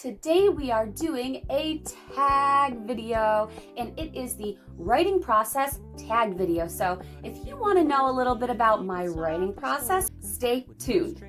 Today we are doing a tag video, and it is the writing process tag video. So if you want to know a little bit about my writing process, stay tuned.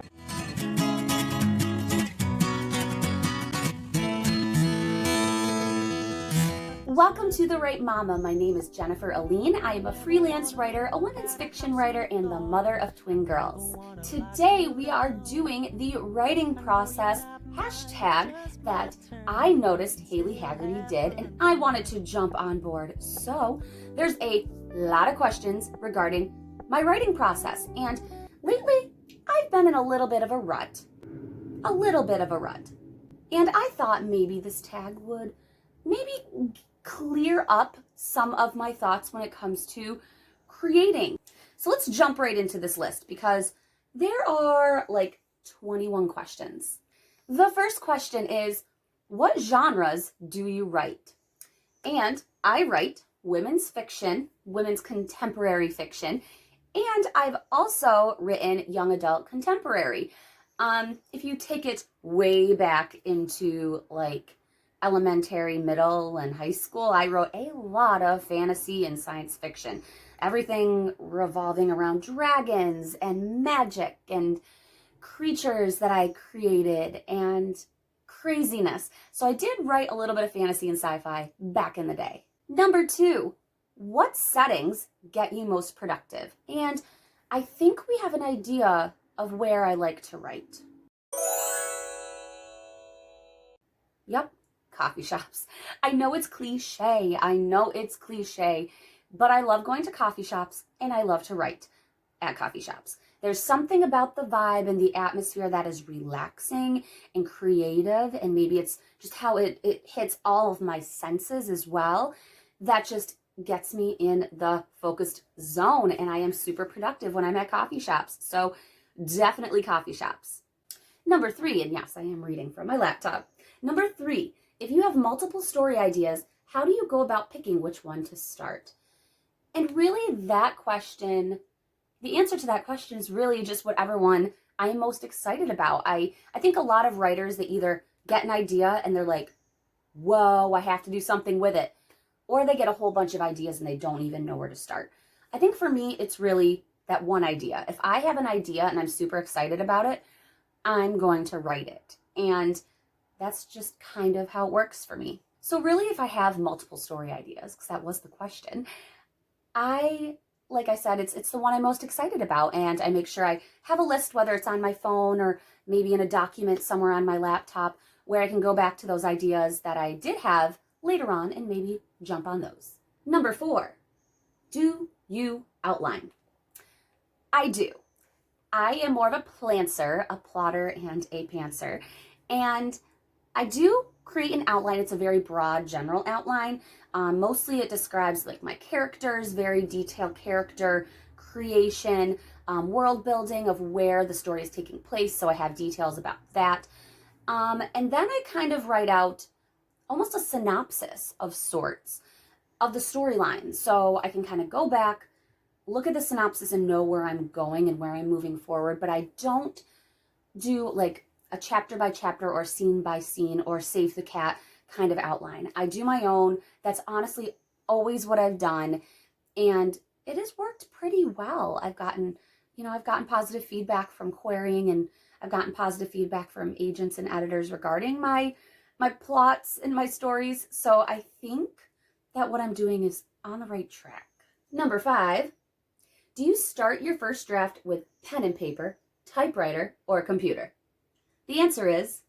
Welcome to The Right Mama. My name is Jennifer Aline. I am a freelance writer, a women's fiction writer, and the mother of twin girls. Today we are doing the writing process hashtag that I noticed Haley Haggerty did, and I wanted to jump on board. So there's a lot of questions regarding my writing process, and lately I've been in a little bit of a rut. And I thought maybe this tag would maybe clear up some of my thoughts when it comes to creating. So let's jump right into this list because there are like 21 questions. The first question is, what genres do you write? And I write women's fiction, women's contemporary fiction, and I've also written young adult contemporary. If you take it way back into like elementary, middle, and high school, I wrote a lot of fantasy and science fiction. Everything revolving around dragons and magic and creatures that I created and craziness. So I did write a little bit of fantasy and sci-fi back in the day. Number 2, what settings get you most productive? And I think we have an idea of where I like to write. Yep. Coffee shops. I know it's cliche, but I love going to coffee shops and I love to write at coffee shops. There's something about the vibe and the atmosphere that is relaxing and creative, and maybe it's just how it hits all of my senses as well, that just gets me in the focused zone, and I am super productive when I'm at coffee shops. So definitely coffee shops. Number 3, and yes, I am reading from my laptop. Number 3, if you have multiple story ideas, how do you go about picking which one to start? And really the answer to that question is really just whatever one I'm most excited about. I think a lot of writers, they either get an idea and they're like, whoa, I have to do something with it. Or they get a whole bunch of ideas and they don't even know where to start. I think for me, it's really that one idea. If I have an idea and I'm super excited about it, I'm going to write it. And that's just kind of how it works for me. So really, if I have multiple story ideas, because that was the question, like I said, it's the one I'm most excited about, and I make sure I have a list, whether it's on my phone or maybe in a document somewhere on my laptop, where I can go back to those ideas that I did have later on and maybe jump on those. Number 4, do you outline? I do. I am more of a plantser, a plotter, and a pantser, and I do create an outline. It's a very broad, general outline. Mostly it describes like my characters, very detailed character creation, world building of where the story is taking place. So I have details about that. And then I kind of write out almost a synopsis of sorts of the storyline. So I can kind of go back, look at the synopsis and know where I'm going and where I'm moving forward. But I don't do like a chapter by chapter or scene by scene or Save the Cat kind of outline. I do my own. That's honestly always what I've done, and it has worked pretty well. I've gotten positive feedback from querying, and I've gotten positive feedback from agents and editors regarding my plots and my stories. So I think that what I'm doing is on the right track. Number 5, do you start your first draft with pen and paper, typewriter, or computer? The answer is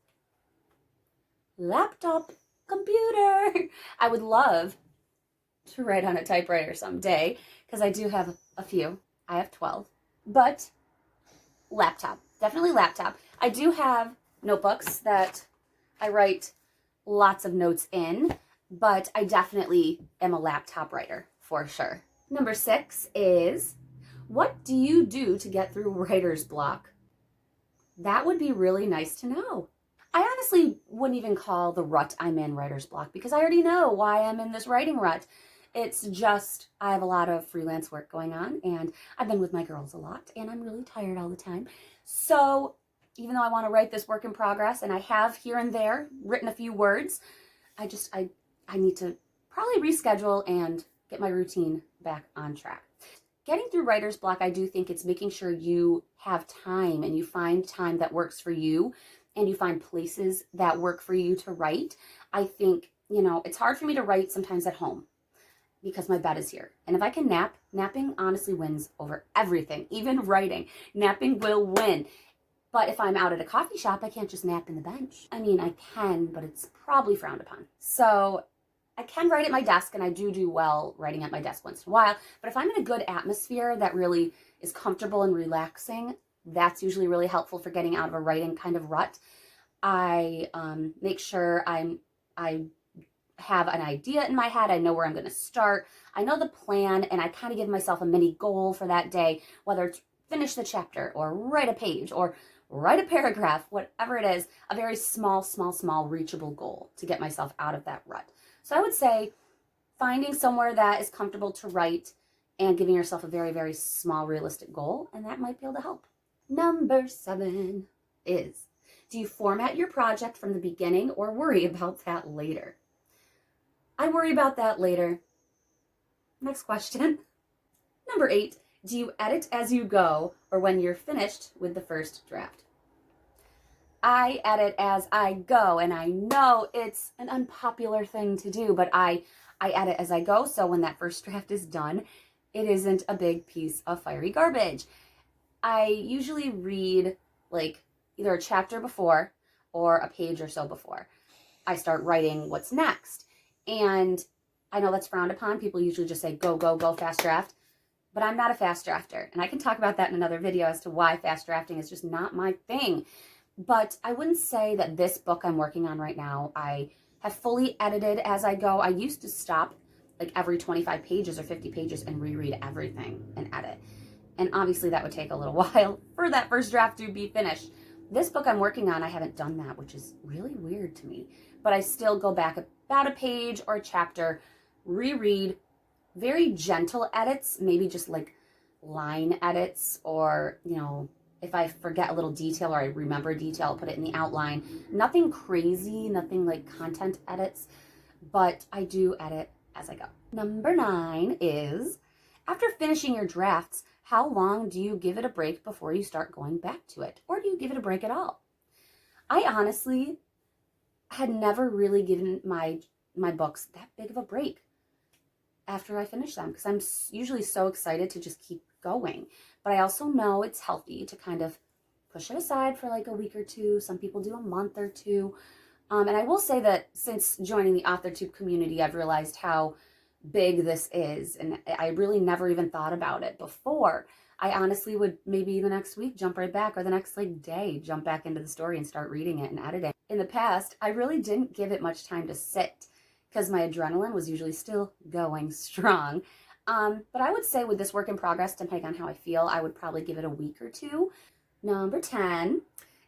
laptop, computer. I would love to write on a typewriter someday because I do have a few. I have 12. But laptop, definitely laptop. I do have notebooks that I write lots of notes in, but I definitely am a laptop writer for sure. Number 6 is, what do you do to get through writer's block? That would be really nice to know. I honestly wouldn't even call the rut I'm in writer's block because I already know why I'm in this writing rut. It's just I have a lot of freelance work going on, and I've been with my girls a lot, and I'm really tired all the time. So even though I want to write this work in progress, and I have here and there written a few words, I need to probably reschedule and get my routine back on track. Getting through writer's block, I do think it's making sure you have time and you find time that works for you and you find places that work for you to write. I think, it's hard for me to write sometimes at home because my bed is here. And if I can nap, napping honestly wins over everything, even writing. Napping will win. But if I'm out at a coffee shop, I can't just nap in the bench. I mean, I can, but it's probably frowned upon. So I can write at my desk, and I do well writing at my desk once in a while. But if I'm in a good atmosphere that really is comfortable and relaxing, that's usually really helpful for getting out of a writing kind of rut. I make sure I have an idea in my head. I know where I'm going to start. I know the plan, and I kind of give myself a mini goal for that day, whether it's finish the chapter or write a page or write a paragraph, whatever it is, a very small, reachable goal to get myself out of that rut. So I would say finding somewhere that is comfortable to write and giving yourself a very, very small, realistic goal, and that might be able to help. Number 7 is, do you format your project from the beginning or worry about that later? I worry about that later. Next question. Number 8, do you edit as you go or when you're finished with the first draft? I edit as I go, and I know it's an unpopular thing to do, but I edit as I go, so when that first draft is done, it isn't a big piece of fiery garbage. I usually read like either a chapter before or a page or so before I start writing what's next. And I know that's frowned upon. People usually just say, go, fast draft. But I'm not a fast drafter. And I can talk about that in another video as to why fast drafting is just not my thing. But I wouldn't say that this book I'm working on right now, I have fully edited as I go. I used to stop like every 25 pages or 50 pages and reread everything and edit. And obviously that would take a little while for that first draft to be finished. This book I'm working on, I haven't done that, which is really weird to me. But I still go back about a page or a chapter, reread, very gentle edits, maybe just like line edits, or, if I forget a little detail or I remember a detail, I'll put it in the outline. Nothing crazy, nothing like content edits, but I do edit as I go. Number 9 is, after finishing your drafts, how long do you give it a break before you start going back to it? Or do you give it a break at all? I honestly had never really given my books that big of a break after I finish them, because I'm usually so excited to just keep going. But I also know it's healthy to kind of push it aside for like a week or two. Some people do a month or two. And I will say that since joining the AuthorTube community, I've realized how big this is. And I really never even thought about it before. I honestly would maybe the next week jump right back, or the next day jump back into the story and start reading it and editing. In the past, I really didn't give it much time to sit because my adrenaline was usually still going strong. But I would say with this work in progress, depending on how I feel, I would probably give it a week or two. Number 10,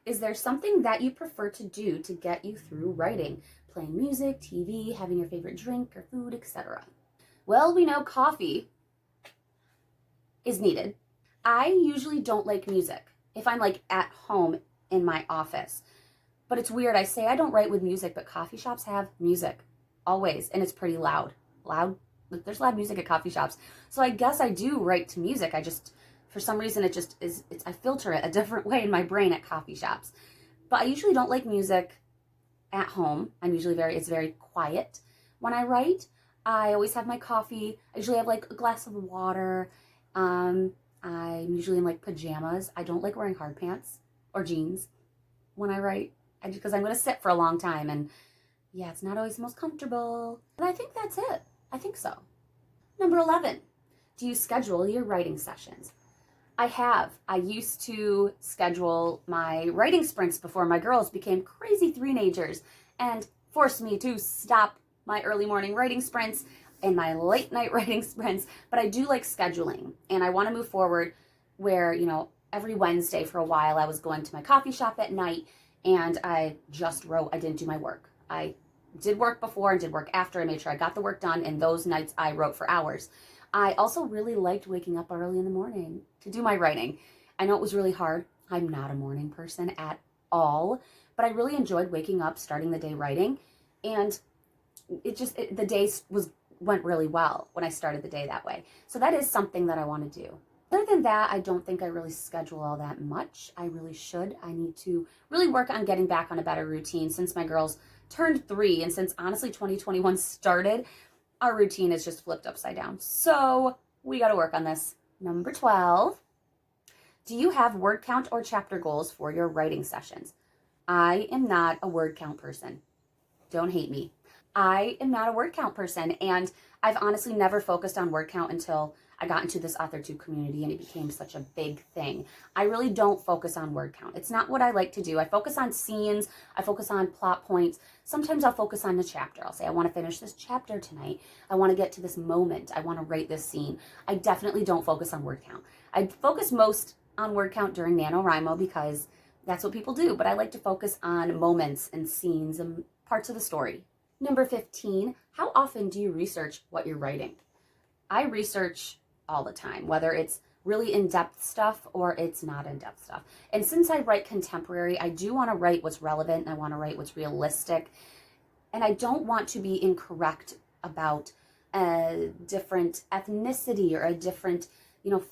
is there something that you prefer to do to get you through writing? Playing music, TV, having your favorite drink or food, etc. Well, we know coffee is needed. I usually don't like music if I'm like at home in my office. But it's weird, I say I don't write with music, but coffee shops have music. Always, and it's pretty loud. There's loud music at coffee shops. So I guess I do write to music. I just, for some reason, it just is, I filter it a different way in my brain at coffee shops. But I usually don't like music at home. It's very quiet when I write. I always have my coffee. I usually have like a glass of water. I'm usually in like pajamas. I don't like wearing hard pants or jeans when I write, because I'm going to sit for a long time, and yeah, it's not always the most comfortable. But I think that's it. I think so. Number 11, do you schedule your writing sessions? I have. I used to schedule my writing sprints before my girls became crazy teenagers and forced me to stop my early morning writing sprints and my late night writing sprints. But I do like scheduling, and I want to move forward where, every Wednesday for a while I was going to my coffee shop at night and I just wrote. I didn't do my work. I did work before and did work after. I made sure I got the work done, and those nights I wrote for hours. I also really liked waking up early in the morning to do my writing. I know it was really hard I'm not a morning person at all, but I really enjoyed waking up, starting the day writing, and the day went really well when I started the day that way. So that is something that I want to do. Other than that, I don't think I really schedule all that much. I really should. I need to really work on getting back on a better routine since my girls turned 3, and since honestly 2021 started, our routine is just flipped upside down. So we got to work on this. Number 12. Do you have word count or chapter goals for your writing sessions? I am not a word count person. Don't hate me. I am not a word count person, and I've honestly never focused on word count until I got into this AuthorTube community and it became such a big thing. I really don't focus on word count. It's not what I like to do. I focus on scenes. I focus on plot points. Sometimes I'll focus on the chapter. I'll say, I want to finish this chapter tonight. I want to get to this moment. I want to write this scene. I definitely don't focus on word count. I focus most on word count during NaNoWriMo because that's what people do, but I like to focus on moments and scenes and parts of the story. Number 15, how often do you research what you're writing? I research all the time, whether it's really in-depth stuff or it's not in-depth stuff. And since I write contemporary, I do want to write what's relevant and I want to write what's realistic. And I don't want to be incorrect about a different ethnicity or a different,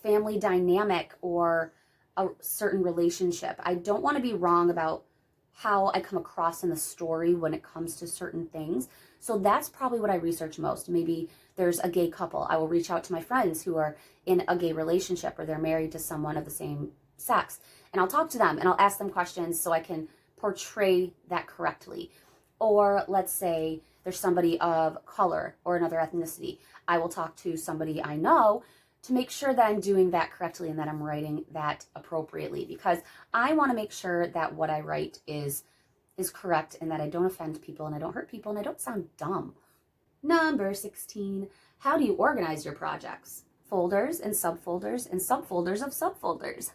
family dynamic or a certain relationship. I don't want to be wrong about how I come across in the story when it comes to certain things. So that's probably what I research most. Maybe there's a gay couple. I will reach out to my friends who are in a gay relationship or they're married to someone of the same sex. And I'll talk to them and I'll ask them questions so I can portray that correctly. Or let's say there's somebody of color or another ethnicity. I will talk to somebody I know to make sure that I'm doing that correctly and that I'm writing that appropriately, because I want to make sure that what I write is correct and that I don't offend people and I don't hurt people and I don't sound dumb. Number 16, how do you organize your projects? Folders and subfolders and subfolders of subfolders.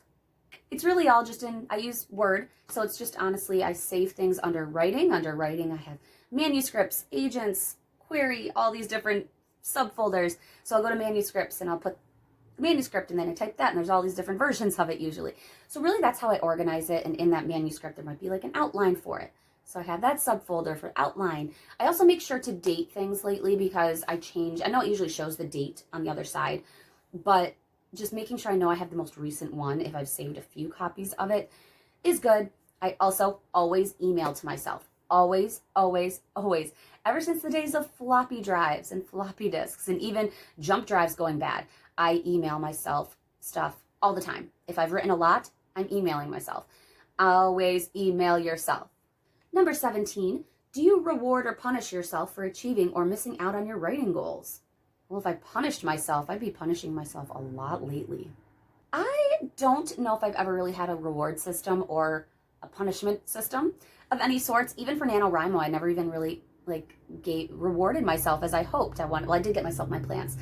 It's really all just I use Word, so it's just honestly, I save things under writing. Under writing, I have manuscripts, agents, query, all these different subfolders. So I'll go to manuscripts and I'll put manuscript and then I type that and there's all these different versions of it usually. So really that's how I organize it, and in that manuscript there might be like an outline for it. So I have that subfolder for outline. I also make sure to date things lately because I know it usually shows the date on the other side, but just making sure I know I have the most recent one if I've saved a few copies of it is good. I also always email to myself. Always, always, always. Ever since the days of floppy drives and floppy disks and even jump drives going bad, I email myself stuff all the time. If I've written a lot, I'm emailing myself. Always email yourself. Number 17, do you reward or punish yourself for achieving or missing out on your writing goals? Well, if I punished myself, I'd be punishing myself a lot lately. I don't know if I've ever really had a reward system or a punishment system of any sorts. Even for NaNoWriMo, I never even really rewarded myself as I hoped I wanted. Well, I did get myself my plants,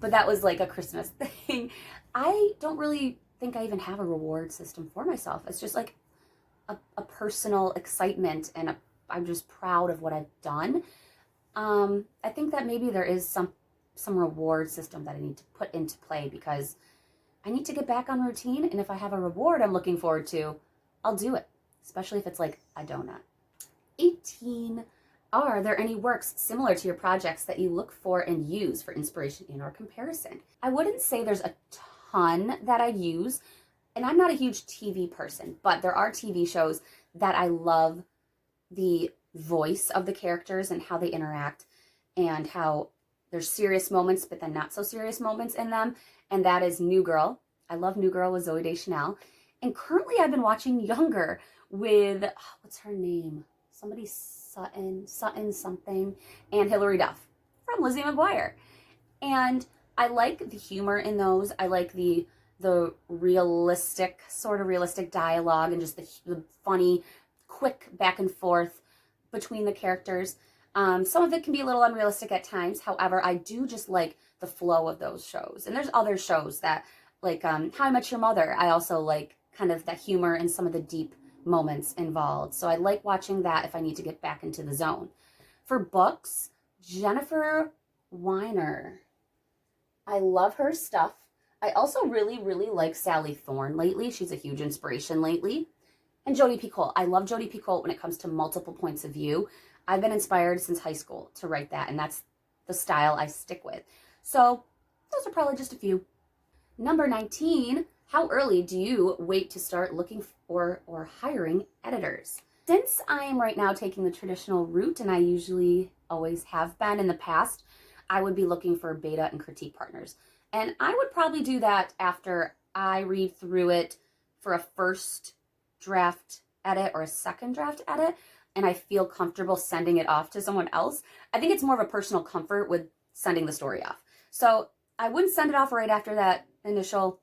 but that was like a Christmas thing. I don't really think I even have a reward system for myself. It's just like a personal excitement, and I'm just proud of what I've done. I think that maybe there is some reward system that I need to put into play because I need to get back on routine, and if I have a reward I'm looking forward to, I'll do it, especially if it's like a donut. 18. Are there any works similar to your projects that you look for and use for inspiration and or comparison? I wouldn't say there's a ton that I use, and I'm not a huge TV person, but there are TV shows that I love the voice of the characters and how they interact and how there's serious moments but then not so serious moments in them, and that is New Girl. I love New Girl with Zooey Deschanel, and currently I've been watching Younger with, what's her name? Somebody Sutton something, and Hilary Duff from Lizzie McGuire. And I like the humor in those. I like the realistic, sort of realistic dialogue and just the funny, quick back and forth between the characters. Some of it can be a little unrealistic at times. However, I do just like the flow of those shows. And there's other shows that, like How I Met Your Mother, I also like kind of that humor and some of the deep moments involved. So I like watching that if I need to get back into the zone. For books, Jennifer Weiner. I love her stuff. I also really like Sally Thorne lately. She's a huge inspiration lately. And Jodi Picoult. I love Jodi Picoult when it comes to multiple points of view. I've been inspired since high school to write that, and that's the style I stick with. So those are probably just a few. Number 19, how early do you wait to start looking for or hiring editors? Since I am right now taking the traditional route, and I usually always have been in the past, I would be looking for beta and critique partners. And I would probably do that after I read through it for a first draft edit or a second draft edit, and I feel comfortable sending it off to someone else. I think it's more of a personal comfort with sending the story off. So I wouldn't send it off right after that initial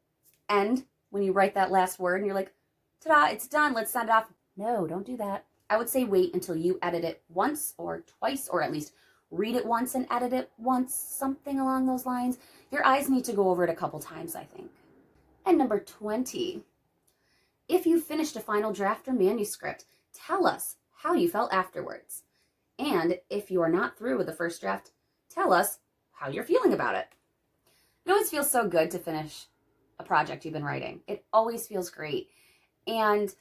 end when you write that last word and you're like, ta-da, it's done, let's send it off. No, don't do that. I would say wait until you edit it once or twice, or at least read it once and edit it once, something along those lines. Your eyes need to go over it a couple times, I think. And number 20, if you finished a final draft or manuscript, tell us how you felt afterwards. And if you're not through with the first draft, tell us how you're feeling about it. It always feels so good to finish a project you've been writing. It always feels great. And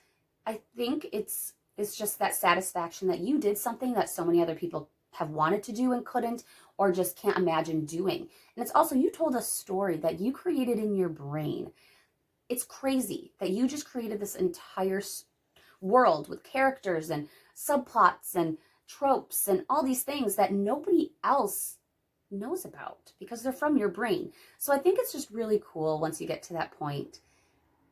I think it's just that satisfaction that you did something that so many other people have wanted to do and couldn't, or just can't imagine doing. And it's also, you told a story that you created in your brain. It's crazy that you just created this entire world with characters and subplots and tropes and all these things that nobody else knows about because they're from your brain. So I think it's just really cool once you get to that point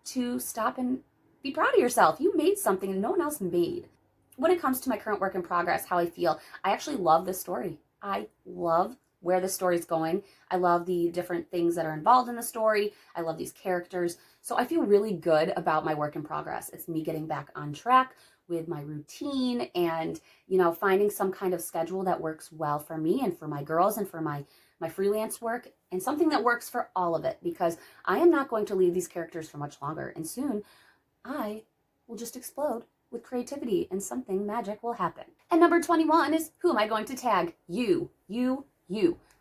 to stop and be proud of yourself. You made something no one else made. When it comes to my current work in progress, how I feel, I actually love this story. I love where the story's going. I love the different things that are involved in the story. I love these characters. So I feel really good about my work in progress. It's me getting back on track with my routine and, finding some kind of schedule that works well for me and for my girls and for my freelance work, and something that works for all of it, because I am not going to leave these characters for much longer. And soon I will just explode with creativity and something magic will happen. And number 21 is, who am I going to tag? You.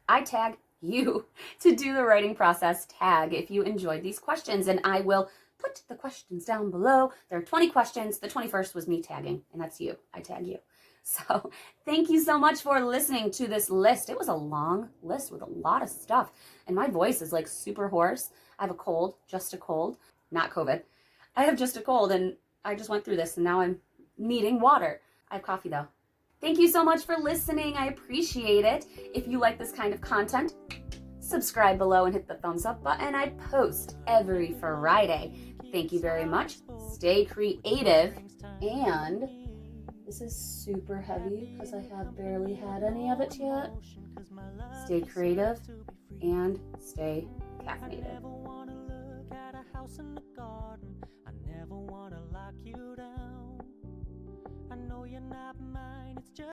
I tag you to do the writing process. Tag if you enjoyed these questions, and I will put the questions down below. There are 20 questions. The 21st was me tagging, and that's you. I tag you. So thank you so much for listening to this list. It was a long list with a lot of stuff, and my voice is like super hoarse. I have a cold, just a cold, not COVID. I have just a cold, and I just went through this, and now I'm needing water. I have coffee though. Thank you so much for listening. I appreciate it. If you like this kind of content, subscribe below and hit the thumbs up button. I post every Friday. Thank you very much. Stay creative. And this is super heavy because I have barely had any of it yet. Stay creative and stay caffeinated. I never want to lock you down. I know you're not mine. It's just